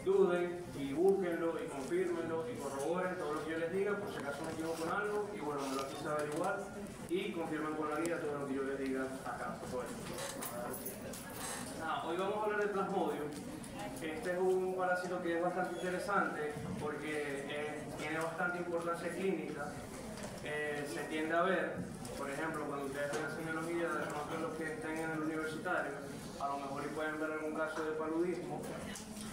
duden y búsquenlo y confírmenlo y corroboren todo lo que yo les diga, por si acaso me equivoco en algo, y bueno, me lo quise averiguar y confirmen con la guía todo lo que yo les diga acá. Hoy vamos a hablar del Plasmodium. Este es un parásito que es bastante interesante porque tiene bastante importancia clínica. Se tiende a ver, por ejemplo, cuando ustedes ven la semiología de los que estén en el universitario, a lo mejor pueden ver algún caso de paludismo.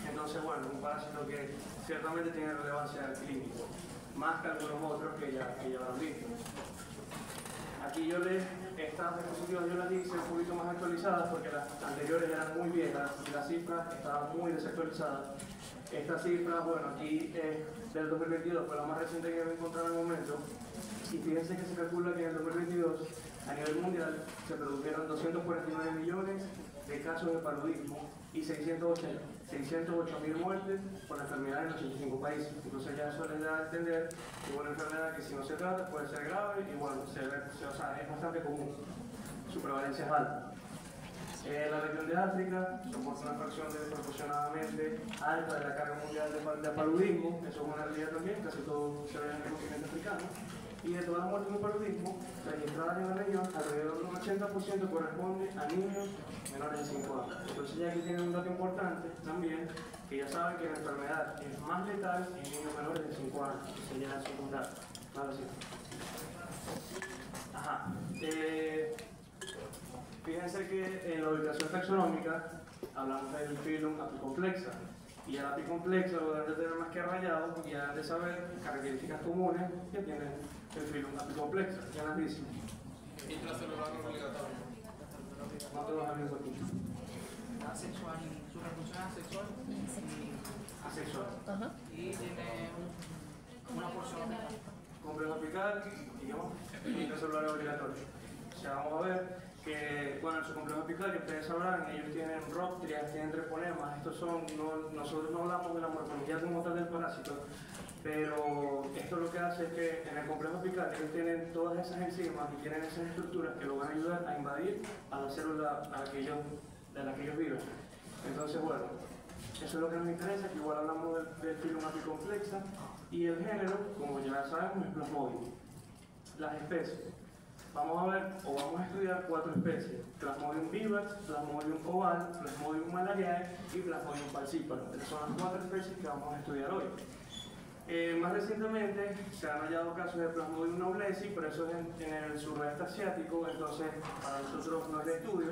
Entonces, bueno, es un parásito que ciertamente tiene relevancia clínica, más que algunos otros que ya lo han visto. Aquí estas diapositivas yo las hice un poquito más actualizadas porque las anteriores eran muy viejas y las cifras estaban muy desactualizadas. Estas cifras, bueno, aquí es del 2022, fue la más reciente que me encontré en el momento. Y fíjense que se calcula que en el 2022, a nivel mundial, se produjeron 249 millones de casos de paludismo y 608.000 muertes por la enfermedad en 85 países. Entonces ya eso les da a entender que es una enfermedad que si no se trata puede ser grave y bueno, es bastante común. Su prevalencia es alta. La región de África soporta una fracción desproporcionadamente alta de la carga mundial de paludismo. Eso es una realidad también, casi todo se ve en el continente africano. Y de todas las muertes de paludismo registradas en la región, alrededor del 80% corresponde a niños menores de 5 años. Entonces ya aquí tienen un dato importante también, que ya saben que la enfermedad es más letal en niños menores de 5 años. Eso ya es un dato. Ahora sí. Fíjense que en la ubicación taxonómica hablamos del filum apicomplexa. Y el apicomplexa lo deben de tener más que rayado y ya deben de saber características comunes que tiene el filum apicomplexa. ¿Quién las dice? Intracelular no obligatorio. No todos los amigos aquí. Asexual, su reproducción es asexual Asexual. y tiene una porción apical. Complejo apical y intracelular obligatorio. O sea, vamos a ver que, bueno, en su complejo apical, ustedes sabrán, ellos tienen róctrias, tienen treponemas. Estos son, nosotros no hablamos de la morfología como tal del parásito, pero esto lo que hace es que en el complejo apical ellos tienen todas esas enzimas y tienen esas estructuras que lo van a ayudar a invadir a la célula de la que ellos viven. Entonces, bueno, eso es lo que nos interesa, que igual hablamos del filum apicomplexa, y el género, como ya sabemos, es Plasmodium. Las especies. Vamos a ver, o vamos a estudiar 4 especies: Plasmodium vivax, Plasmodium oval, Plasmodium malariae y Plasmodium falciparum. Esas son las 4 especies que vamos a estudiar hoy. Más recientemente se han hallado casos de Plasmodium noblesi, pero eso es en el sureste asiático, entonces para nosotros no es de estudio,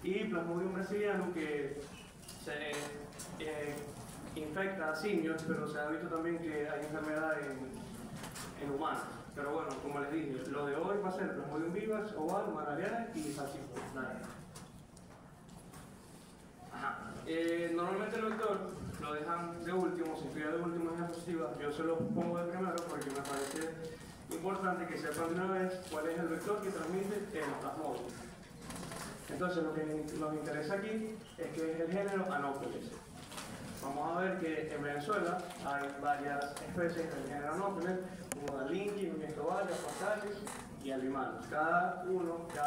y Plasmodium brasilianum, que se infecta a simios, pero se ha visto también que hay enfermedad en humanos. Pero bueno, como les dije, lo de hoy va a ser Plasmodium vivax, oval, malariae y falciparum. Normalmente el vector lo dejan de último, se estudia de último en diapositivas. Yo se lo pongo de primero porque me parece importante que sepan de una vez cuál es el vector que transmite el Plasmodium. Entonces lo que nos interesa aquí es que es el género Anopheles. Vamos a ver que en Venezuela hay varias especies del género Anopheles, como Dalinki, Miestobalia, Pastalis y Alimanos. Cada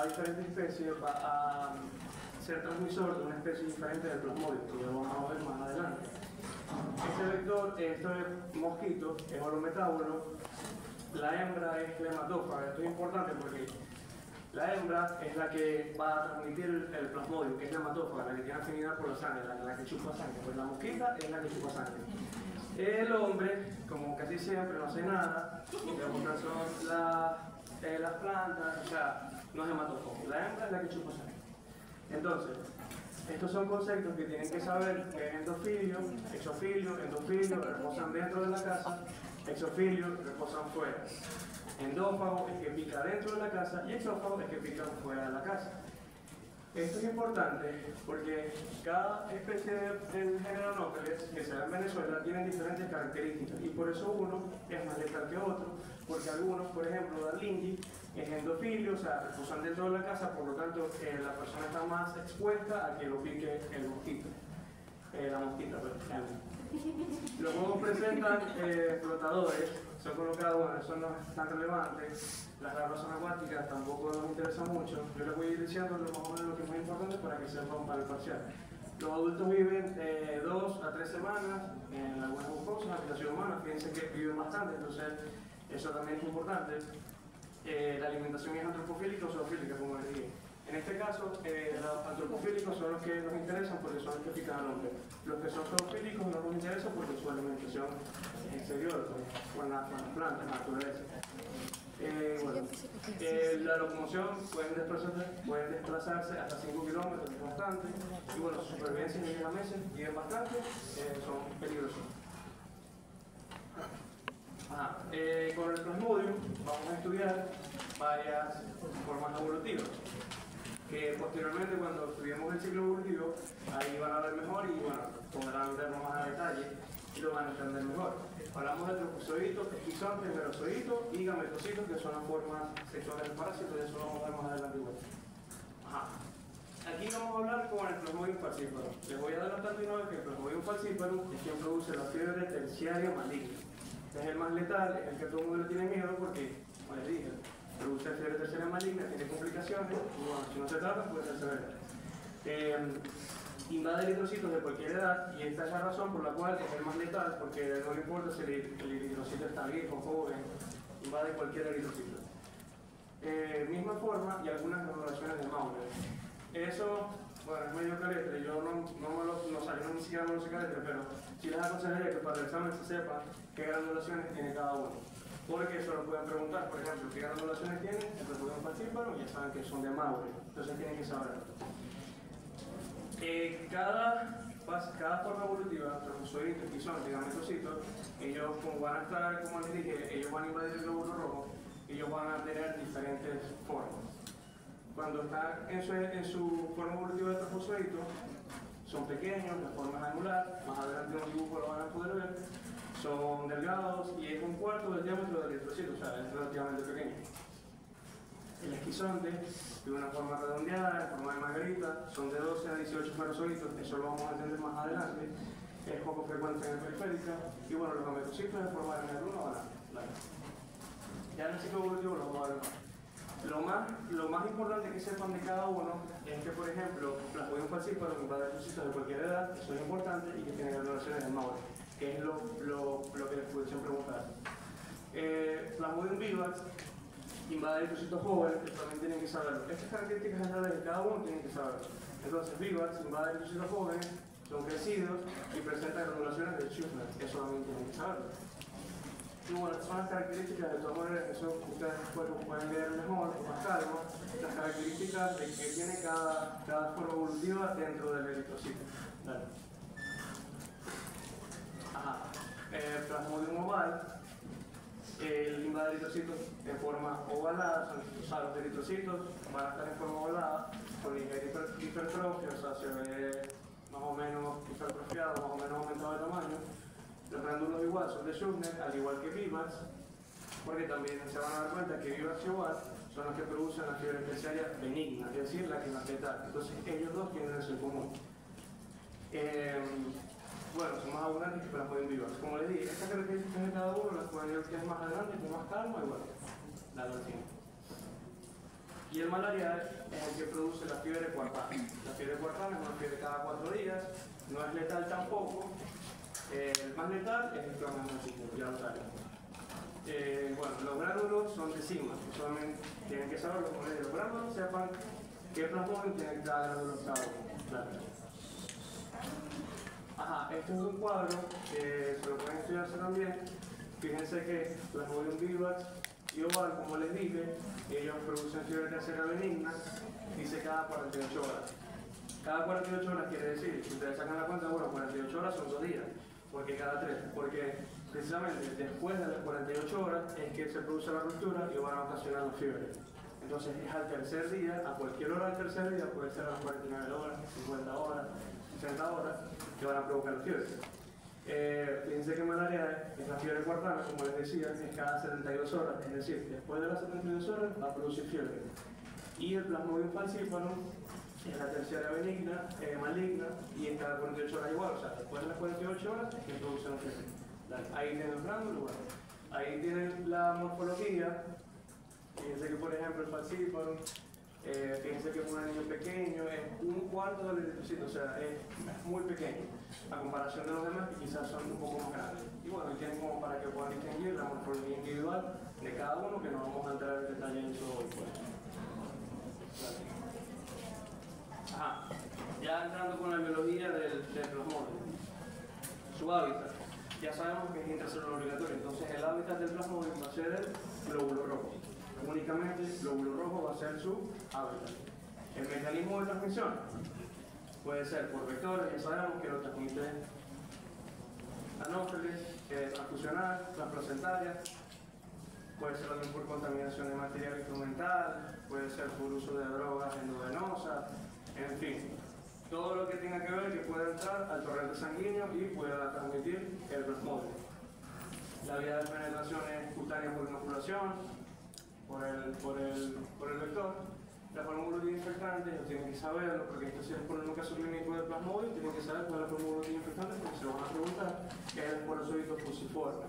diferente especie va a ser transmisor de una especie diferente del Plasmodium, que ya vamos a ver más adelante. Este vector, este mosquito, es holometábulo. La hembra es clematófaga. Esto es importante porque la hembra es la que va a transmitir el Plasmodium, que es la hematófaga, la que tiene afinidad por la sangre, la que chupa sangre. Pues la mosquita es la que chupa sangre. El hombre, como casi siempre no hace nada, lo que son las plantas, o sea, no es hematófago. La hembra es la que chupa sangre. Entonces, estos son conceptos que tienen que saber que es endofilio, exofilio, endofilio, reposan dentro de la casa, exofilio, reposan fuera. Endófago es que pica dentro de la casa y exófago es que pica fuera de la casa. Esto es importante porque cada especie del género Anopheles que se da en Venezuela tienen diferentes características y por eso uno es más letal que otro, porque algunos, por ejemplo, Dalinki es endofilio, o sea, reposan dentro de la casa, por lo tanto la persona está más expuesta a que lo pique el mosquito. La mosquita, por ejemplo. Los huevos presentan flotadores, son colocados, bueno, eso no es tan relevante. Las larvas son acuáticas, tampoco nos interesa mucho. Yo les voy a ir diciendo más o menos lo que es muy importante para que sepan para el parcial. Los adultos viven 2 a 3 semanas en algunas mucosas, en habitación humana, fíjense que viven bastante, entonces eso también es importante. La alimentación es antropofílica o zoofílica, como les dije. En este caso, los antropofílicos son los que nos interesan porque son los que pican al hombre. Los que son zoofílicos no nos interesan porque su alimentación es exterior, pues, con las plantas, la naturaleza. Bueno, la locomoción pueden desplazarse hasta 5 kilómetros, es bastante. Y bueno, su supervivencia en 10 meses viven bastante, son peligrosos. Con el Plasmodium vamos a estudiar varias formas evolutivas, que posteriormente cuando estudiemos el ciclo evolutivo, ahí van a ver mejor y bueno, podrán verlo más a detalle y lo van a entender mejor. Hablamos de trofozoitos, esquizoides, merozoitos y gametocitos, que son las formas sexuales del parásito, y eso lo vamos a ver más adelante igual. Aquí vamos a hablar con el Plasmodium falciparum. Les voy a adelantar de una vez que el Plasmodium falciparum es quien produce la fiebre terciaria maligna. Es el más letal, es el que todo el mundo le tiene miedo porque, como les dije, produce fiebre terciaria maligna, tiene complicaciones, y bueno, si no se trata puede ser severa. Invade eritrocitos de cualquier edad, y esta es la razón por la cual es el más letal, porque no le importa si el eritrocito está viejo o joven, invade cualquier eritrocito. Misma forma y algunas granulaciones de Maurer. Eso, bueno, es medio caretre, yo no ni siquiera me lo sé caretre, pero sí les aconsejaría que para el examen se sepan qué granulaciones tiene cada uno. Porque eso lo pueden preguntar, por ejemplo, qué granulaciones tienen el Plasmodium falciparum, ya saben que son de Maurer, entonces tienen que saber. Cada forma evolutiva, trofozoitos, esquizoides, gametocitos, ellos como van a estar, como les dije, ellos van a invadir el glóbulo rojo, ellos van a tener diferentes formas. Cuando están en su forma evolutiva de trofozoito, son pequeños, la forma es angular, más adelante en un dibujo lo van a poder ver, son delgados y es 1/4 del diámetro del eritrocito, o sea, es relativamente pequeño. El esquizoide tiene una forma redondeada, en forma de margarita, son de 12 a 18 merozoitos, eso lo vamos a entender más adelante, es poco frecuente en el periférica, y bueno, los gametocitos en forma de media luna van a ya en el ciclo evolutivo lo vamos a ver más. Lo más importante que sepan de cada uno es que, por ejemplo, Plasmodium falciparum invade eritrocitos de cualquier edad, eso es importante, y que tiene granulaciones de Maurer, que es lo que les pudiesen preguntar. Plasmodium vivax invade eritrocitos jóvenes, que también tienen que saberlo. Estas características generales de cada uno tienen que saberlo. Entonces, vivax invade eritrocitos jóvenes, son crecidos y presentan granulaciones de Schussler, eso también tienen que saberlo. Y bueno, son las características, de todas maneras, eso ustedes después lo pueden leer mejor, con más calma, las características de que tiene cada forma evolutiva dentro del eritrocito. Dale. Plasmodium ovale, el invade eritrocitos en forma ovalada, o sea, los eritrocitos van a estar en forma ovalada, con hipertrofia, o sea, se ve más o menos hipertrofiado, más o menos aumentado de tamaño. Los grándulos igual son de Schussler, al igual que Vivax, porque también se van a dar cuenta que Vivax y Oval son los que producen la fiebre terciaria benigna, es decir, la que es letal. Entonces ellos dos tienen eso en común. Bueno, son más abundantes que Plasmodium vivax. Como les dije, estas características de cada uno las pueden ver ustedes más adelante, con más calma y bueno, la versión. Y el malarial es el que produce la fiebre cuartana. La fiebre cuartana es una fiebre cada 4 días, no es letal tampoco. El más letal es el plasmodium, ya lo saben. Bueno, los gránulos son de sigma, solamente tienen que saber los modelos de los gránulos, sepan qué plasmodium tiene cada gránulo cada uno. Claro. Este es un cuadro que se lo pueden estudiarse también. Fíjense que Plasmodium vivax y oval, como les dije, ellos producen fiebre terciaria benigna, dice cada 48 horas. Cada 48 horas quiere decir, si ustedes sacan la cuenta, bueno, 48 horas son 2 días. Porque cada 3, porque precisamente después de las 48 horas es que se produce la ruptura y van a ocasionar la fiebre. Entonces es al tercer día, a cualquier hora del tercer día, puede ser a las 49 horas, 50 horas, 60 horas, que van a provocar la fiebre. Fíjense que malaria es la fiebre cuartana, como les decía, es cada 72 horas, es decir, después de las 72 horas va a producir fiebre. Y el Plasmodium falciparum es la terciaria benigna, maligna, y es cada 48 horas igual, o sea, después de las 48 horas es que producen fiebre. Ahí tienen los gránulos, bueno, ahí tienen la morfología. Fíjense que, por ejemplo, el falciparum Fíjense que es un anillo pequeño, es un cuarto del eritrocito, o sea, es muy pequeño, a comparación de los demás que quizás son un poco más grandes. Y bueno, y tienen como para que puedan distinguir la morfología individual de cada uno, que no vamos a entrar en detalle en eso hoy. Ajá. Ya entrando con la biología del plasmódio, su hábitat. Ya sabemos que es intracelular obligatorio, entonces el hábitat del plasmódio va a ser el glóbulo rojo. Únicamente el glóbulo rojo va a ser su hábitat. El mecanismo de transmisión puede ser por vectores, ya sabemos que lo transmite anófeles, transfusional, transplacentaria, puede ser también por contaminación de material instrumental, puede ser por uso de drogas endovenosas, en fin, todo lo que tenga que ver que pueda entrar al torrente sanguíneo y pueda transmitir el plasmódio. La vía de penetración es cutánea por inoculación, por el vector. La formulación infectante, ellos tienen que saberlo, porque esto si les ponen un caso clínico de plasmódio, tienen que saber cuál es la formulación infectante, porque se lo van a preguntar, que es el esporozoito fusiforme.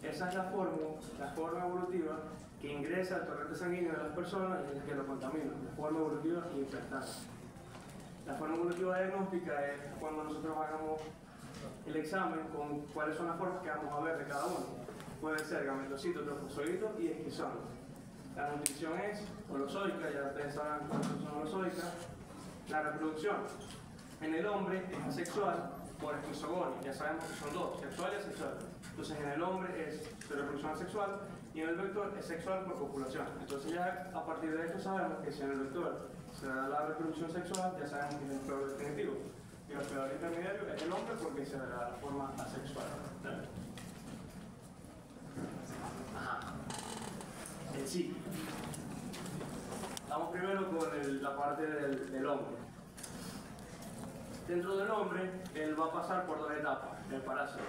Esa es la forma evolutiva que ingresa al torrente sanguíneo de las personas y es que lo contamina, la forma evolutiva infectante. La forma evolutiva diagnóstica es cuando nosotros hagamos el examen con cuáles son las formas que vamos a ver de cada uno. Puede ser gametocito, trofozoito y esquizoide. La nutrición es holozoica, ya ustedes saben cuáles son holozoicas. La reproducción en el hombre es asexual por esquizogonia, ya sabemos que son dos, sexual y asexual. Entonces en el hombre es de reproducción asexual y en el vector es sexual por copulación. Entonces ya a partir de esto sabemos que si en el vector se da la reproducción sexual, ya sabemos que es el peor definitivo. Y el peor intermediario es el hombre porque se da la forma asexual. Ajá. En sí. Vamos primero con la parte del hombre. Dentro del hombre, él va a pasar por dos etapas, el parásito.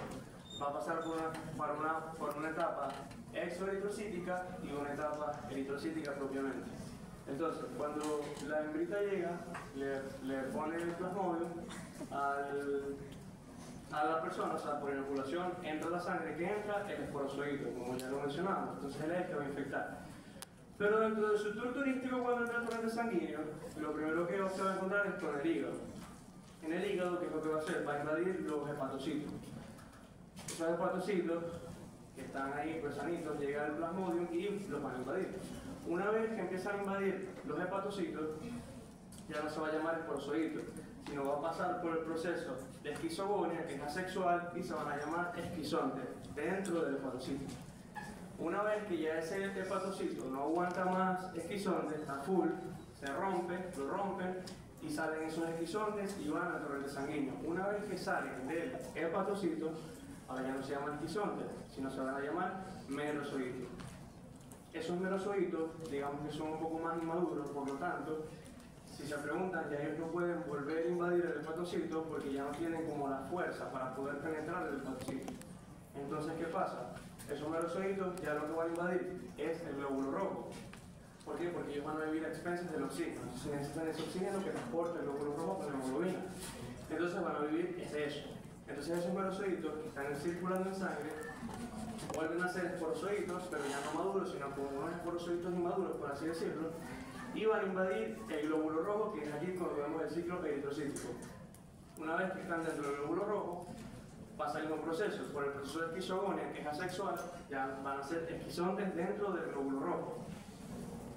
Va a pasar por una etapa exoeritrocítica y una etapa eritrocítica propiamente. Entonces, cuando la hembrita llega, le pone el plasmódio a la persona, o sea, por inoculación, entra la sangre que entra, el esporozoito, como ya lo mencionamos, entonces él es el que va a infectar. Pero dentro de su tour turístico, cuando entra el torrente sanguíneo, lo primero que se va a encontrar es con el hígado. En el hígado, ¿qué es lo que va a hacer? Va a invadir los hepatocitos. Esos hepatocitos, que están ahí pues sanitos, llegan al plasmodium y los van a invadir. Una vez que empiezan a invadir los hepatocitos, ya no se va a llamar esporozoito, sino va a pasar por el proceso de esquizogonia, que es asexual, y se van a llamar esquizontes dentro del hepatocito. Una vez que ya ese hepatocito no aguanta más esquizontes, está full, se rompe, lo rompen y salen esos esquizontes y van al torrente sanguíneo. Una vez que salen del hepatocito, ahora ya no se llaman esquizontes, sino se van a llamar merozoitos. Esos merozoitos, digamos que son un poco más inmaduros, por lo tanto, si se preguntan, ya ellos no pueden volver a invadir el hepatocito porque ya no tienen como la fuerza para poder penetrar el hepatocito. Entonces, ¿qué pasa? Esos merozoitos ya lo que van a invadir es el glóbulo rojo. ¿Por qué? Porque ellos van a vivir a expensas del oxígeno. Entonces necesitan ese oxígeno que transporta el glóbulo rojo con la hemoglobina. Entonces van a vivir eso. Entonces esos merozoitos que están circulando en sangre vuelven a ser esporozoitos, pero ya no maduros, sino como unos esporozoitos inmaduros, por así decirlo, y van a invadir el glóbulo rojo, que es aquí cuando vemos el ciclo eritrocítico. Una vez que están dentro del glóbulo rojo, pasa el mismo proceso. Por el proceso de esquizogonia, que es asexual, ya van a ser esquizontes dentro del glóbulo rojo.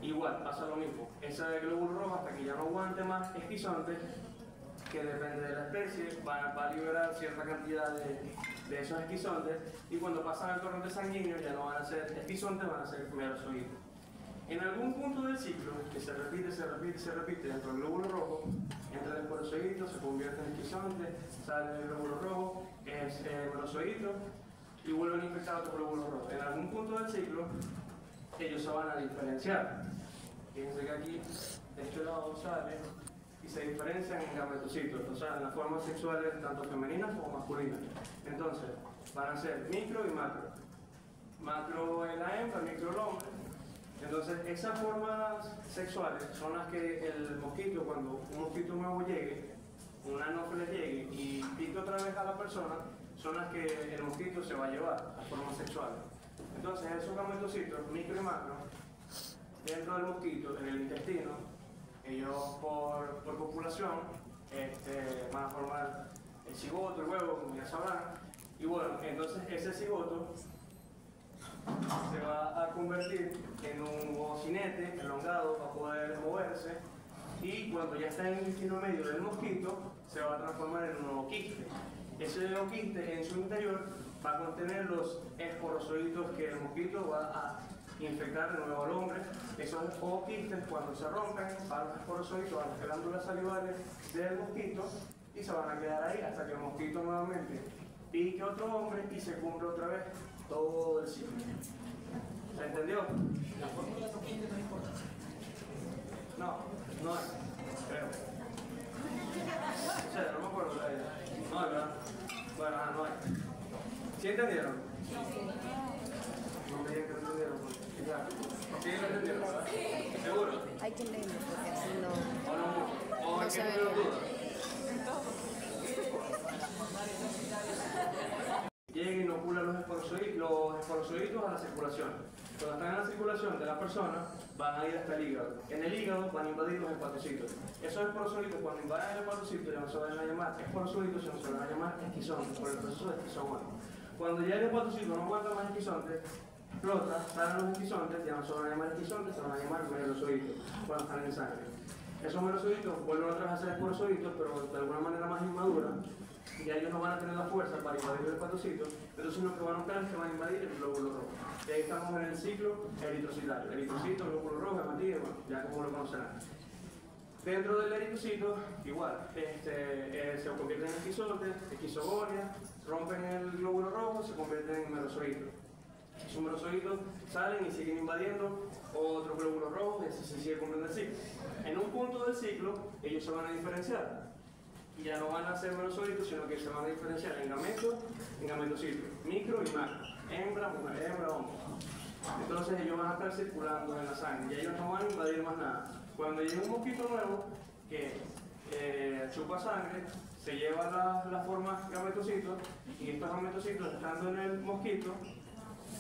Igual, pasa lo mismo. Ese glóbulo rojo, hasta que ya no aguante más esquizontes, que depende de la especie, va a liberar cierta cantidad de esos esquizontes, y cuando pasan al torrente sanguíneo ya no van a ser esquizontes, van a ser merozoitos. En algún punto del ciclo, que se repite dentro del glóbulo rojo, entra el esporozoito, se convierte en esquizonte, sale del glóbulo rojo, es merozoito, y vuelven a infectar otro glóbulo rojo. En algún punto del ciclo, ellos se van a diferenciar. Fíjense que aquí, de este lado sale, y se diferencian en gametocitos, o sea, en las formas sexuales tanto femeninas como masculinas. Entonces, van a ser micro y macro. Macro es la hembra, micro el hombre. Entonces, esas formas sexuales son las que el mosquito, cuando un mosquito nuevo llegue, un anófeles llegue y pique otra vez a la persona, son las que el mosquito se va a llevar, las formas sexuales. Entonces, esos gametocitos, micro y macro, dentro del mosquito, en el intestino, ellos por copulación van a formar el cigoto, el huevo, como ya sabrán. Y bueno, entonces ese cigoto se va a convertir en un bocinete elongado para poder moverse, y cuando ya está en el intestino medio del mosquito se va a transformar en un nuevo quiste. Ese nuevo quiste en su interior va a contener los esporozoitos que el mosquito va a infectar de nuevo al hombre. Esos quistes, cuando se rompen, van los esporozoitos a las glándulas salivales del mosquito y se van a quedar ahí hasta que el mosquito nuevamente pique a otro hombre y se cumple otra vez todo el ciclo. ¿Se entendió? La fórmula de los quistes no es importante. No es, creo. O sea, no me acuerdo de ella. No es, ¿verdad? Bueno, no es. ¿Sí entendieron? No me digan que no entendieron. Ya. ¿Sí lo entendieron, verdad? ¿Seguro? Hay que leerlo porque así no. ¿O no mucho? ¿O es que no se tengo ve. dudas? Llega y inocula los esporozoitos a la circulación. Cuando están en la circulación de la persona, van a ir hasta el hígado. En el hígado van a invadir los hepatocitos. Esos esporozoitos, cuando invaden el hepatocito, ya no se van a llamar esporozoitos, sino se van a llamar esquizontes, por el proceso de esquizomorfo. Cuando ya el hepatocito no aguanta más esquizontes, explota, salen los esquizontes, ya no se van a llamar esquizontes, se van a llamar merozoitos, cuando están en sangre. Esos merozoitos vuelven otra vez a ser esporozoitos, pero de alguna manera más inmadura, y ya ellos no van a tener la fuerza para invadir el hepatocito, entonces lo que van a notar es que van a invadir el glóbulo rojo. Y ahí estamos en el ciclo eritrocitario. Eritrocito, glóbulo rojo, hematía, bueno, ya como lo conocerán. Dentro del eritrocito, igual, se convierten en esquizontes, esquizogonia, rompen el glóbulo rojo, se convierten en merozoitos. Esos merozoitos salen y siguen invadiendo otro glóbulo rojo y así se sigue cumpliendo el ciclo. En un punto del ciclo, ellos se van a diferenciar. Y ya no van a ser merozoitos, sino que se van a diferenciar en gametos, en gametocitos, micro y macro, hembra, mujer, hembra, hombre. Entonces ellos van a estar circulando en la sangre y ellos no van a invadir más nada. Cuando llegue un mosquito nuevo que chupa sangre, se lleva la forma gametocitos, y estos gametocitos, estando en el mosquito,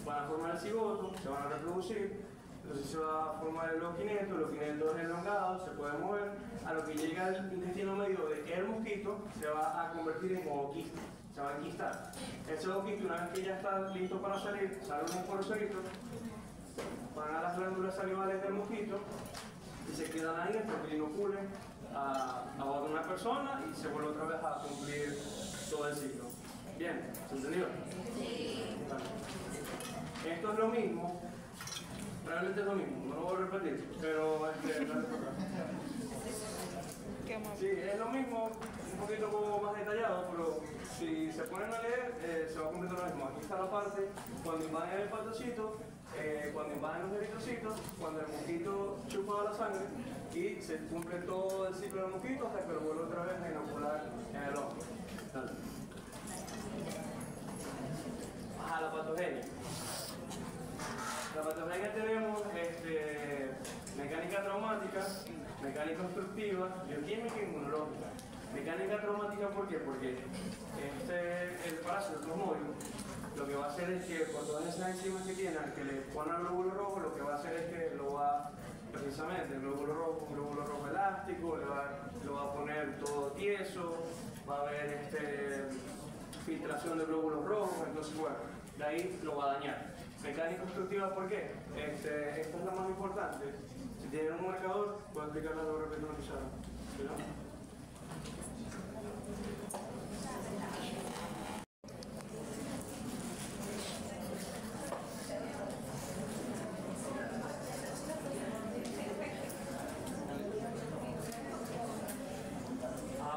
van a formar el cigoto, se van a reproducir. Entonces se va a formar el oquineto es elongado, se puede mover, a lo que llega al intestino medio del mosquito, se va a convertir en ooquiste, se va a enquistar. Ese ooquiste, una vez que ya está listo para salir, sale un esporozoito, van a las glándulas salivales del mosquito y se quedan ahí hasta que inoculen a una persona y se vuelve otra vez a cumplir todo el ciclo. Bien, ¿se entendió? Sí. Esto es lo mismo. Realmente es lo mismo, no lo voy a repetir, pero dale para atrás. Sí, es lo mismo, un poquito como más detallado, pero si se ponen a leer, se va a cumplir lo mismo. Aquí está la parte cuando invaden el hepatocito, cuando invaden los eritrocitos, cuando el mosquito chupa la sangre y se cumple todo el ciclo del mosquito hasta que lo vuelve otra vez a inocular en el hombre. Dale. Ajá, la patogenia. La patogenia tenemos mecánica traumática, mecánica obstructiva, bioquímica y inmunológica. Mecánica traumática, ¿por qué? Porque el parásito, el plasmodium, lo que va a hacer es que por todas esas enzimas que tiene, al que le pone al glóbulo rojo, lo que va a hacer es que lo va, precisamente, el glóbulo rojo, un glóbulo rojo elástico, lo va a poner todo tieso, va a haber filtración de glóbulos rojos, entonces bueno, de ahí lo va a dañar. Mecánica obstructiva, ¿por qué? Esta es la más importante. Si tienen un marcador, puedo explicarla de repente una pizarra. ¿Sí, no?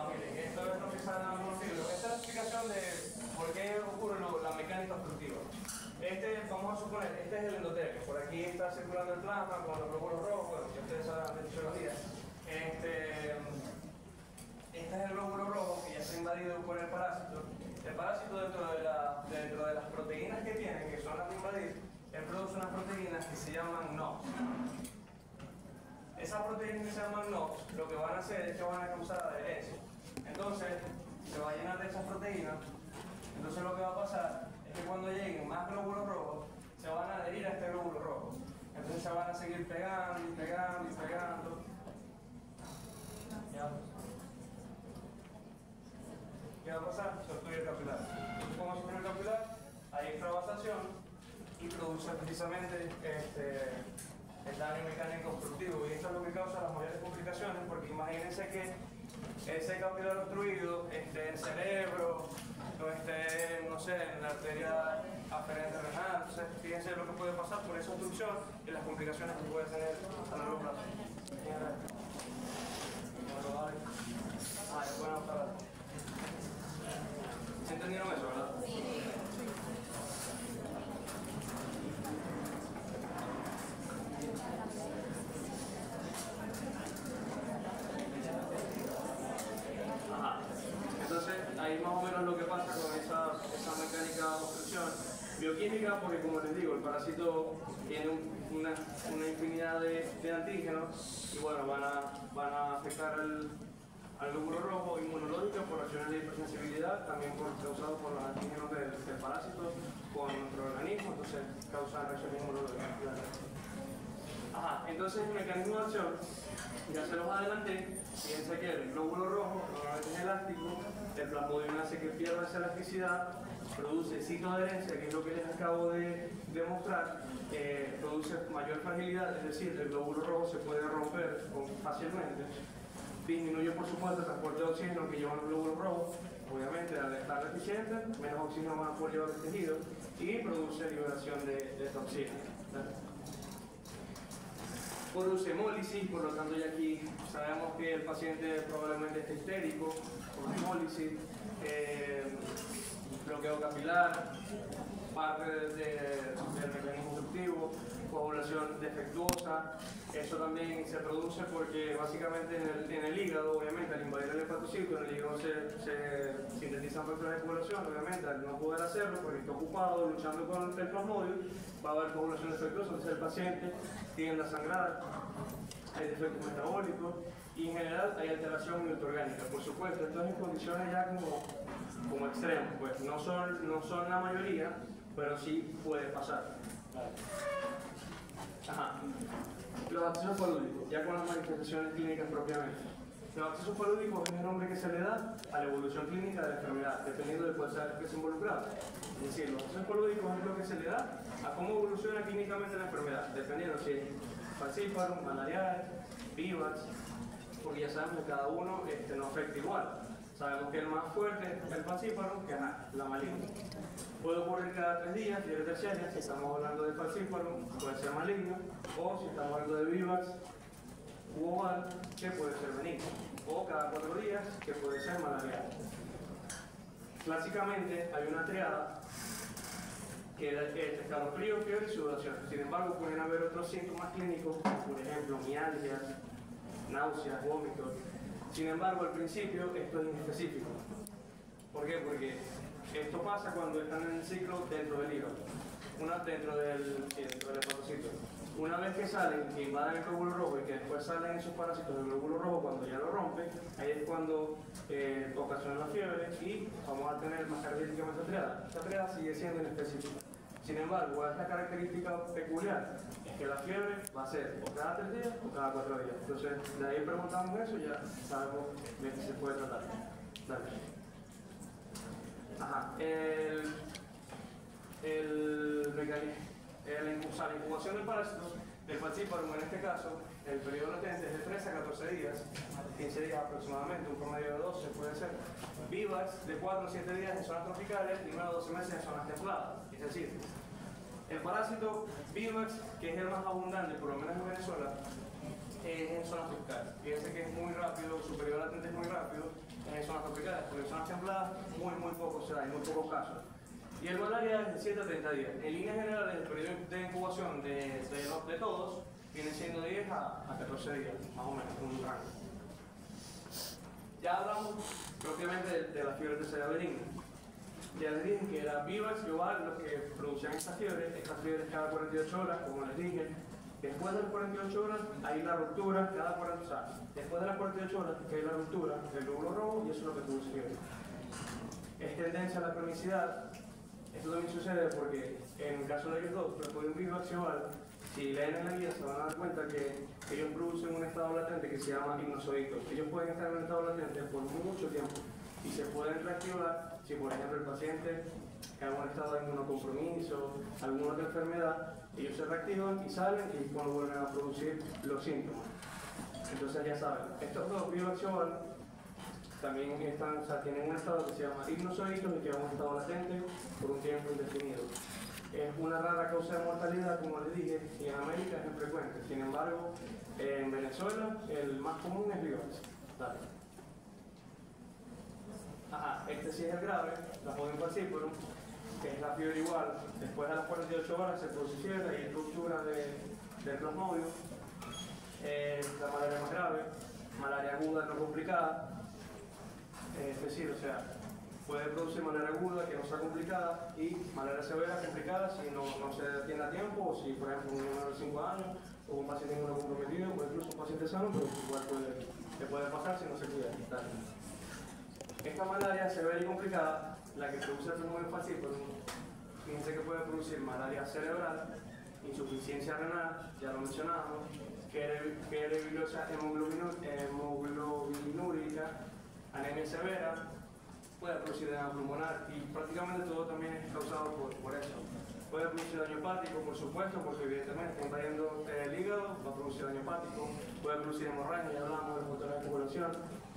Miren, esto es lo que sale en algunos libros. Esta es la explicación de por qué ocurre la mecánica obstructiva. Vamos a suponer, este es el endotelio. Por aquí está circulando el plasma con los glóbulos rojos, bueno, que ustedes saben de fisiología. Este es el glóbulo rojo que ya está invadido por el parásito. El parásito dentro de las proteínas que tiene, que son las de invadir, él produce unas proteínas que se llaman NOX. Esas proteínas que se llaman NOX, lo que van a hacer es que van a causar adherencia. Entonces, se va a llenar de esas proteínas. Entonces lo que va a pasar es que cuando lleguen más glóbulos rojos, se van a adherir a este glóbulo rojo. Entonces se van a seguir pegando y pegando y pegando. ¿Ya? ¿Qué va a pasar? Se obstruye el capilar. ¿Cómo se obstruye el capilar? Hay extravasación y produce precisamente el daño mecánico obstructivo. Y esto es lo que causa las mayores complicaciones, porque imagínense que ese capilar obstruido esté en el cerebro, no esté, no sé, en la arteria aferente renal. Entonces, fíjense lo que puede pasar por esa obstrucción y las complicaciones que puede tener a largo plazo. Bueno, ¿se entendieron eso, verdad? Ajá. Entonces, ahí más o menos lo que pasa con esa mecánica de obstrucción bioquímica, porque como les digo, el parásito tiene una infinidad de antígenos y bueno, van a afectar al glóbulo rojo inmunológico por reacciones de hipersensibilidad, también causado por los antígenos del parásito con nuestro organismo, entonces causan reacciones inmunológicas. Ajá, entonces el mecanismo de acción, ya se los adelanté, fíjense que el glóbulo rojo normalmente es elástico, el plasmodium hace que pierda esa elasticidad, produce citoadherencia, que es lo que les acabo de demostrar, produce mayor fragilidad, es decir, el glóbulo rojo se puede romper fácilmente. Disminuye, por supuesto, el transporte de oxígeno que llevan los glóbulos rojos, obviamente al estar deficiente, menos oxígeno van a poder llevar el tejido y produce liberación de toxinas. Produce hemólisis, por lo tanto ya aquí sabemos que el paciente probablemente esté histérico por hemólisis, bloqueo capilar, parte del mecanismo obstructivo, coagulación defectuosa. Eso también se produce porque básicamente en el hígado, obviamente al invadir el hepatocito, en el hígado se sintetizan factores de coagulación, obviamente al no poder hacerlo porque está ocupado luchando con el plasmodium, va a haber coagulación defectuosa, entonces el paciente tiende a sangrar, hay defectos metabólicos y en general hay alteración orgánica, por supuesto. Esto es en condiciones ya como extremas, pues no son la mayoría, pero sí puede pasar. Ajá. Los accesos palúdicos, ya con las manifestaciones clínicas propiamente. Los accesos palúdicos es el nombre que se le da a la evolución clínica de la enfermedad, dependiendo de cuál sea el que se involucrado. Es decir, los accesos palúdicos es lo que se le da a cómo evoluciona clínicamente la enfermedad, dependiendo si es falciparum, malarial, vivax, porque ya sabemos que cada uno no afecta igual. Sabemos que el más fuerte es el falciparum, que es la maligna. Puede ocurrir cada 3 días, fiebre terciaria, si estamos hablando de falciparum, puede ser maligno, o si estamos hablando de vivax u oval, que puede ser benigno, o cada 4 días, que puede ser malarial. Clásicamente hay una triada que es escalofrío, fiebre y sudoración. Sin embargo, pueden haber otros síntomas clínicos, por ejemplo, mialgias, náuseas, vómitos. Sin embargo, al principio esto es inespecífico. ¿Por qué? Porque esto pasa cuando están en el ciclo dentro del hígado, dentro del hepatocito. Una vez que salen, que invaden el glóbulo rojo y que después salen esos parásitos del glóbulo rojo, cuando ya lo rompen, ahí es cuando ocasiona la fiebre y vamos a tener más característicamente esta triada. Esta triada sigue siendo inespecífica. Sin embargo, esta característica peculiar es que la fiebre va a ser o cada 3 días o cada 4 días. Entonces, de ahí preguntamos eso y ya sabemos de qué se puede tratar. Dale. Ajá. La incubación del parásito, del falciparum en este caso, el periodo latente es de 13 a 14 días, 15 días aproximadamente, un promedio de 12 puede ser. Vivax de 4 a 7 días en zonas tropicales y 9 a 12 meses en zonas templadas. Es decir, el parásito Vivax, que es el más abundante, por lo menos en Venezuela, es en zonas tropicales. Fíjense que es muy rápido, su periodo latente es muy rápido, es en zonas tropicales, porque en zonas templadas muy poco se da, hay muy pocos casos. Y el malaria es de 7 a 30 días. En líneas generales, el periodo de incubación de todos viene siendo 10 a 14 días, más o menos, un rango. Ya hablamos propiamente de la fiebre terciaria benigna. Ya les dije que era Vivax y oval los que producían estas fiebres cada 48 horas, como les dije. Después de las 48 horas hay la ruptura, después de las 48 horas hay la ruptura del glóbulo rojo y eso es lo que produce fiebre. Es tendencia a la cronicidad. Esto también sucede porque en el caso de ellos dos, Plasmodium vivax y oval, Si leen en la guía se van a dar cuenta que ellos producen un estado latente que se llama hipnozoitos. Ellos pueden estar en un estado latente por mucho tiempo y se pueden reactivar si, por ejemplo, el paciente en algún estado de inmunocompromiso, alguna otra enfermedad, ellos se reactivan y salen y cuando vuelven a producir los síntomas. Entonces ya saben, estos dos bioacción también están, o sea, tienen un estado que se llama hipnozoitos y que es un estado latente por un tiempo indefinido. Es una rara causa de mortalidad, como les dije, y en América es infrecuente. Sin embargo, en Venezuela el más común es VIVAX. Dale. Ajá, este sí es el grave, la joven falciparum, que es la fiebre igual. Después de las 48 horas se produce fiebre y ruptura del plasmodio. La malaria más grave, malaria aguda no complicada. Es decir, o sea, puede producir malaria aguda que no sea complicada y malaria severa complicada si no se atiende a tiempo o si, por ejemplo, un niño de 5 años o un paciente inmunocomprometido o incluso un paciente sano, pero igual le puede pasar si no se cuida. Esta malaria severa y complicada, la que produce el fenómeno falciparum, fíjense que puede producir malaria cerebral, insuficiencia renal, ya lo mencionábamos, fiebre biliosa hemoglobinuria, anemia severa, puede producir edema pulmonar y prácticamente todo también es causado por eso. Puede producir daño hepático, por supuesto, porque evidentemente está invadiendo el hígado, va a producir daño hepático, puede producir hemorragia, ya hablamos de factores de coagulación,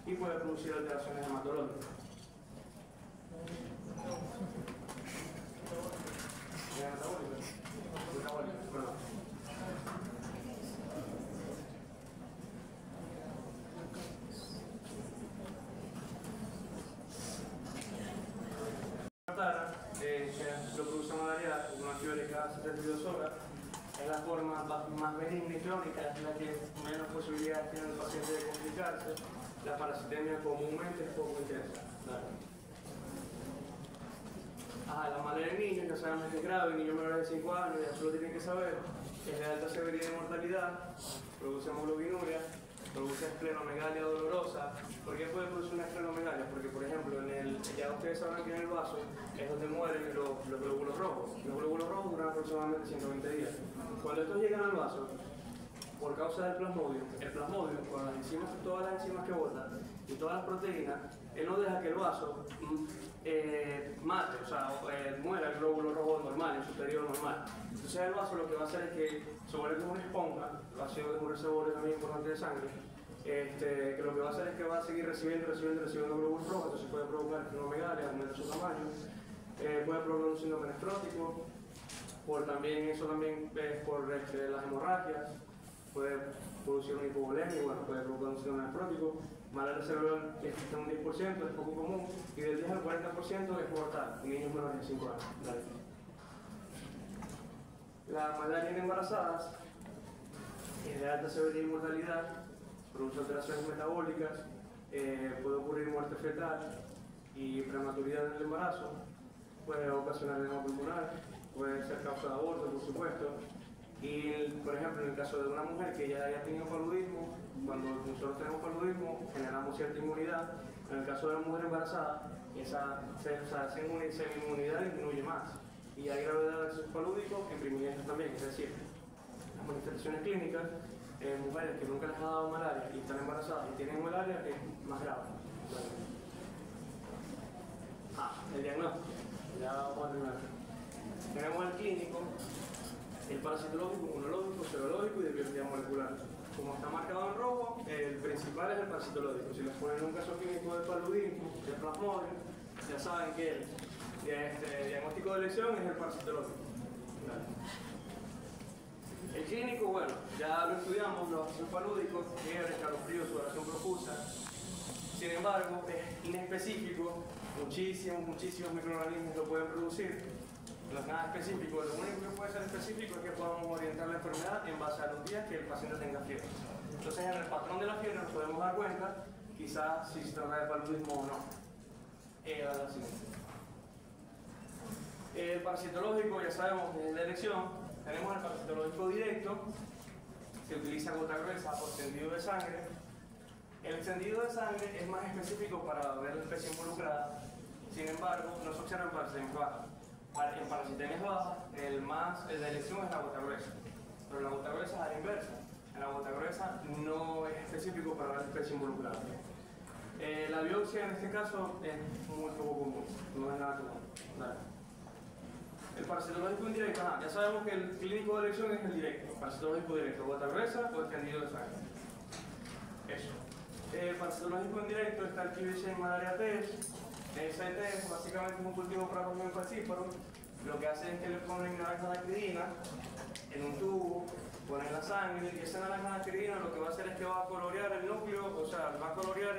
y puede producir alteraciones hematológicas. Perdón. Lo produce malaria, una fiebre cada 72 horas, es la forma más benigna y crónica, es la que menos posibilidades tiene el paciente de complicarse. La parasitemia comúnmente es poco intensa. La malaria en niños, ya saben que es grave, niños menores de 5 años, ya solo tienen que saber, es de alta severidad y mortalidad, produce hemoglobinuria, produce esplenomegalia dolorosa. ¿Por qué puede producir una esplenomegalia? Porque, por ejemplo, ya ustedes saben que en el vaso es donde mueren los glóbulos rojos. Los glóbulos rojos duran aproximadamente 120 días. Cuando estos llegan al vaso, por causa del plasmodio, el plasmodio, con las enzimas, todas las enzimas que botan y todas las proteínas, él no deja que el vaso mate, o sea, muera el glóbulo rojo normal, el superior normal. Entonces el vaso lo que va a hacer es que, sobre como una esponja, el ácido es un reservorio también importante de sangre, que lo que va a hacer es que va a seguir recibiendo glóbulos rojos, entonces puede provocar esplenomegalia, aumentar su tamaño, puede provocar un síndrome nefrótico, también por las hemorragias, puede producir una hipovolemia y bueno, puede provocar un síndrome nefrótico. Malaria cerebral que existe un 10%, es poco común, y del 10 al 40% es mortal en niños menores de 5 años. Dale. La malaria en embarazadas es de alta severidad y mortalidad, produce alteraciones metabólicas, puede ocurrir muerte fetal y prematuridad en el embarazo, puede ocasionar edema pulmonar, puede ser causa de aborto, por supuesto. Y, por ejemplo, en el caso de una mujer que ya haya tenido paludismo, cuando nosotros tenemos paludismo, generamos cierta inmunidad. En el caso de la mujer embarazada, esa inmunidad disminuye más. Y hay gravedad de acceso palúdico en primigenios también, es decir, las manifestaciones clínicas en mujeres que nunca les ha dado malaria y están embarazadas y tienen malaria es más grave. El diagnóstico. Ya vamos a terminar. Tenemos el clínico, el parasitológico, inmunológico, serológico y de biología molecular. Como está marcado en rojo, el principal es el parasitológico. Si les ponen un caso clínico de paludismo, de plasmodio, ya saben que el diagnóstico de elección es el parasitológico. El clínico, bueno, ya lo estudiamos, los accesos palúdicos, fiebre, escalofrío, sudoración profusa. Sin embargo, es inespecífico, muchísimos microorganismos lo pueden producir. No es nada específico, lo único que puede ser específico es que podamos orientar la enfermedad en base a los días que el paciente tenga fiebre. Entonces, en el patrón de la fiebre nos podemos dar cuenta, quizás si se trata de paludismo o no. El parasitológico, ya sabemos, es la elección. Tenemos el parasitológico directo, se utiliza gota gruesa o extendido de sangre. El extendido de sangre es más específico para ver la especie involucrada, sin embargo, no se observa en parasitemias bajas. En parasitemias bajas, el de elección es la gota gruesa. pero la gota gruesa es a la inversa. En la gota gruesa no es específico para la especie involucrada. La biopsia en este caso es muy poco común, no es nada común. Vale. El parasitológico indirecto, ya sabemos que el clínico de elección es el directo, parasitológico directo, gota gruesa o extendido de sangre. Eso. El parasitológico indirecto está el Klebsiella malaria test. Ese test básicamente es un cultivo para comer falcíparo. Lo que hace es que le ponen naranjadacridina en un tubo, ponen la sangre y esa naranjadacridina lo que va a hacer es que va a colorear el núcleo, o sea, va a colorear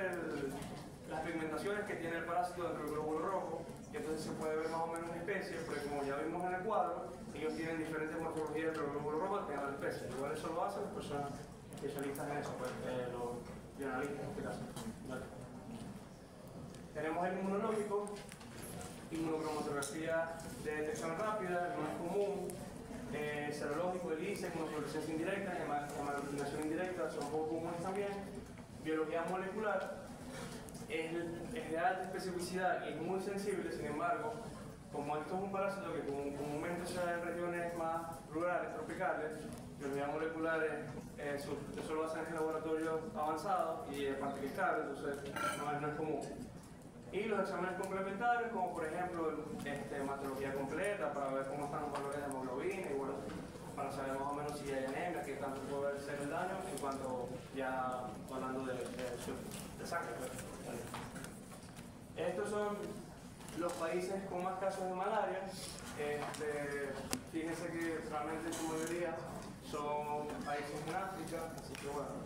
las pigmentaciones que tiene el parásito dentro del glóbulo rojo, y entonces se puede ver más o menos la especie, porque como ya vimos en el cuadro, ellos tienen diferentes morfologías dentro del glóbulo rojo que la especie. Igual eso lo hacen las personas especialistas en eso, pues, los bioanalistas en este caso. Vale. Tenemos el inmunológico, inmunocromatografía de detección rápida, no es común, serológico, ELISA, inmunofluorescencia indirecta, hematocromatografía indirecta, son poco comunes también. Biología molecular es de alta especificidad y es muy sensible, sin embargo, como esto es un parásito que comúnmente se da en regiones más rurales, tropicales, biología molecular eso lo hacen en laboratorios avanzados y aparte que es caro, entonces no es común. Y los exámenes complementarios, como por ejemplo hematología completa, para ver cómo están los valores de hemoglobina y bueno, para saber más o menos si hay anemia, qué tanto puede ser el daño en cuanto ya hablando de sangre. Estos son los países con más casos de malaria. Fíjense que realmente en su mayoría son países en África, así que bueno,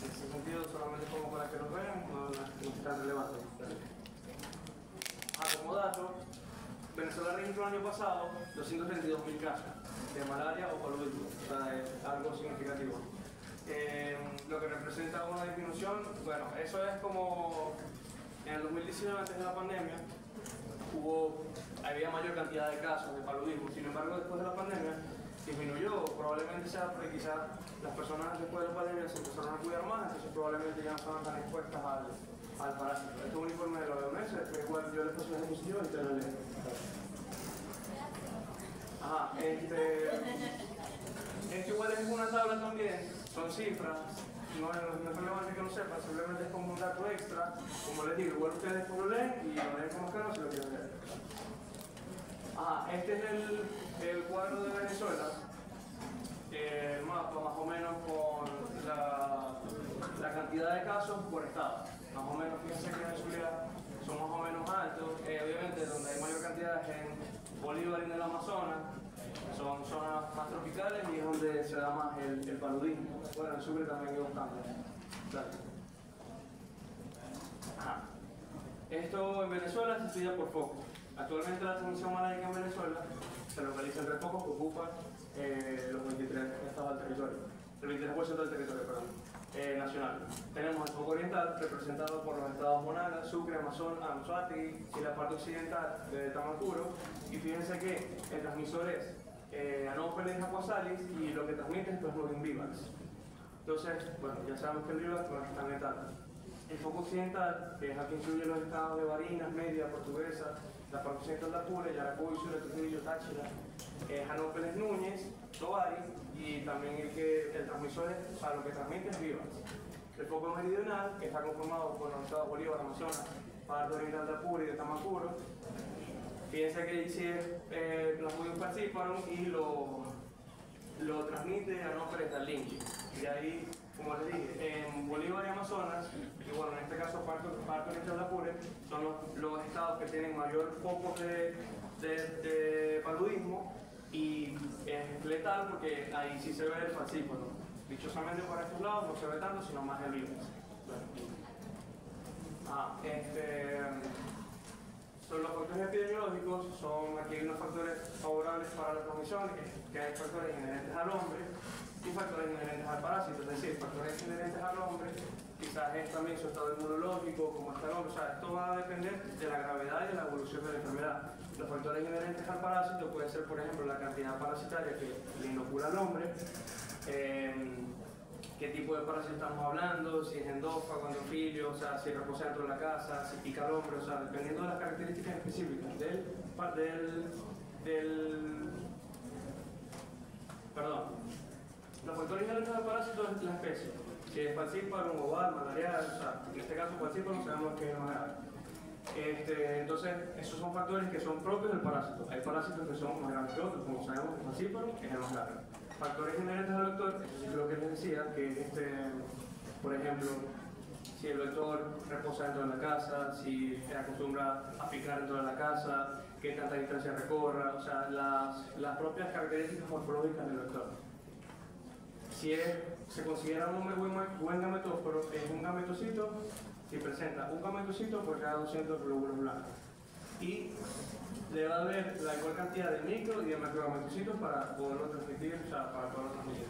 en ese sentido solamente como para que los vean, no es tan relevante. Como dato, Venezuela registró el año pasado 232.000 casos de malaria o paludismo, o sea, es algo significativo. Lo que representa una disminución, bueno, eso es como en el 2019, antes de la pandemia, había mayor cantidad de casos de paludismo, sin embargo, después de la pandemia disminuyó, probablemente sea porque quizás las personas después de la pandemia se empezaron a cuidar más, entonces probablemente ya no estaban tan expuestas al parásito. Este es un informe de la OMS, después igual yo les paso la diapositiva y te lo leo. Esto igual es una tabla también, son cifras, no es relevante que lo sepan, simplemente es como un dato extra, como les digo, igual ustedes después lo leen y lo leen como calma si lo quieren leer. Este es el cuadro de Venezuela, el mapa más o menos con la cantidad de casos por estado. Más o menos, fíjense que en Venezuela son más o menos altos, obviamente donde hay mayor cantidad es en Bolívar y en el Amazonas, son zonas más tropicales y es donde se da más el paludismo. Bueno, en Sucre también hay bastante. Esto en Venezuela se estudia por foco. Actualmente la transmisión malárica en Venezuela se localiza en 3 focos que ocupan los 23 estados del territorio, el 23% del territorio, nacional. Tenemos el foco oriental representado por los estados Monagas, Sucre, Anzoátegui y la parte occidental de Tamacuro. Y fíjense que el transmisor es Anopheles aquasalis y lo que transmite es Plasmodium vivax. Entonces, bueno, ya sabemos que el vivax no es tan letal. El foco occidental, que es aquí incluye los estados de Barinas, Mérida, Portuguesa, la parte occidental de Apure, Yaracuy, Zulia, Trujillo, Táchira, Anopheles Núñez, Tovari, y también el transmisor es, o sea, lo que transmite es vivax. El foco meridional, que está conformado por los estados Bolívar, Amazonas, parte oriental de Apure y de Tamacuro. Fíjense que dice Plasmodium falciparum y lo transmite Anopheles dall'Inchi. Y ahí, como les dije, en Bolívar y Amazonas, y bueno, en este caso parte oriental de Apure, son los estados que tienen mayor foco de paludismo y es letal porque ahí sí se ve el falciparum. Dichosamente por estos lados no se ve tanto, sino más el virus. Son los factores epidemiológicos, aquí hay unos factores favorables para la transmisión, que hay factores inherentes al hombre y factores inherentes al parásito, es decir, factores inherentes al hombre, quizás es también su estado inmunológico, como está el hombre, o sea, esto va a depender de la gravedad y de la evolución de la enfermedad. Los factores inherentes al parásito puede ser, por ejemplo, la cantidad parasitaria que le inocula al hombre, qué tipo de parásito estamos hablando, si es endófago, endofilio, o sea, si reposa dentro de la casa, si pica al hombre, o sea, dependiendo de las características específicas Los factores inherentes al parásito es la especie. Si es falciparum, oval, malarial, o sea, en este caso falciparum sabemos que es más grave. Entonces, esos son factores que son propios del parásito. Hay parásitos que son más graves que otros, como sabemos, el falciparum es el más grave. Factores inherentes al vector, eso sí es lo que les decía, que por ejemplo, si el vector reposa dentro de la casa, si se acostumbra a picar dentro de la casa, qué tanta distancia recorra, o sea, las propias características morfológicas del vector. Si se considera un buen gametóforo, es un gametocito si presenta un gametocito por cada 200 glóbulos blancos. Y le va a haber la igual cantidad de micro y de macrogametocitos para poderlo transmitir, o sea, para poderlo transmitir.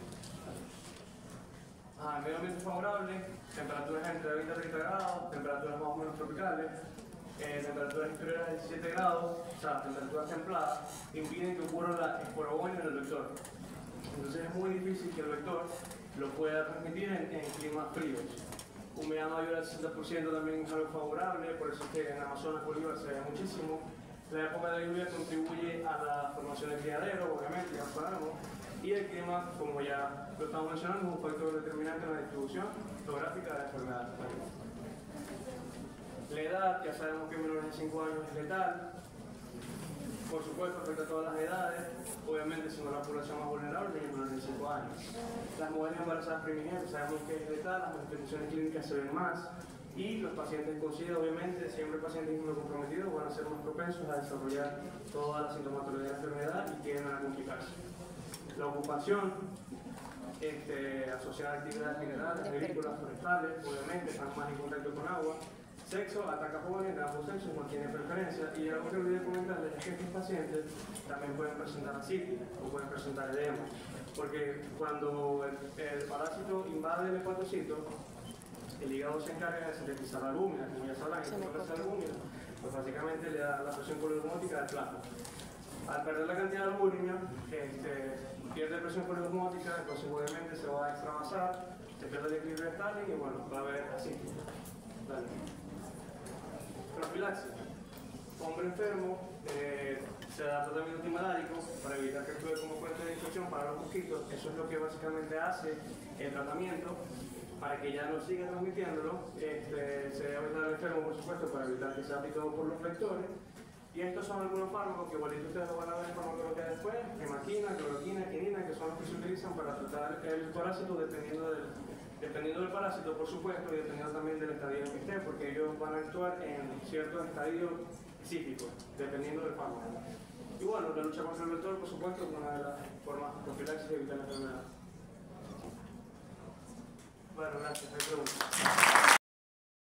Medio ambiente favorable, temperaturas entre 20 y 30 grados, temperaturas más o menos tropicales, temperaturas inferiores a 17 grados, o sea, temperaturas templadas, impiden que ocurra la esporogonio en el vector. Entonces es muy difícil que el vector lo pueda transmitir en climas fríos. Humedad mayor al 60% también es algo favorable, por eso es que en Amazonas, Bolívar se ve muchísimo. La época de lluvia contribuye a la formación de criadero, obviamente, ya lo sabemos. Y el clima, como ya lo estamos mencionando, es un factor determinante en la distribución geográfica de la enfermedad. La edad, ya sabemos que menores de 5 años es letal. Por supuesto, afecta a todas las edades. Obviamente, siendo la población más vulnerable, es menores de 5 años. Las mujeres embarazadas primigenias sabemos que es letal, las manifestaciones clínicas se ven más. Y los pacientes con SIDA, obviamente, siempre pacientes inmunocomprometidos van a ser más propensos a desarrollar toda la sintomatología de la enfermedad y tienden a complicarse. La ocupación asociada a actividades minerales, agrícolas, forestales, obviamente, están más en contacto con agua. Sexo, ataca jóvenes de ambos sexos, no tiene preferencia. Y algo que olvidé comentarles es que estos pacientes también pueden presentar ascitis o pueden presentar edema. Porque cuando el parásito invade el hepatocito, el hígado se encarga de sintetizar la albúmina, como ya sabrán, y cuando esa albúmina, pues básicamente le da la presión poliosmótica del plasma. Al perder la cantidad de albúmina, pierde presión poliosmótica, entonces obviamente se va a extravasar, se pierde el equilibrio de Stalin y bueno, va a haber ascitis. Vale. Profilaxis. Hombre enfermo, se da tratamiento antimalárico para evitar que actúe como fuente de infección para los mosquitos. Eso es lo que básicamente hace el tratamiento para que ya no siga transmitiéndolo. Se debe avisar al enfermo, por supuesto, para evitar que sea picado por los vectores. Y estos son algunos fármacos que igualito ustedes lo van a ver en farmacología después: hemaquina, cloroquina, quinina, que son los que se utilizan para tratar el parásito dependiendo del parásito, por supuesto, y dependiendo también del estadio en que esté, porque ellos van a actuar en ciertos estadios específicos, dependiendo del fármaco. Y bueno, la lucha contra el vector, por supuesto, es una de las formas profilaxis de evitar la enfermedad. Bueno, gracias. ¿Hay preguntas?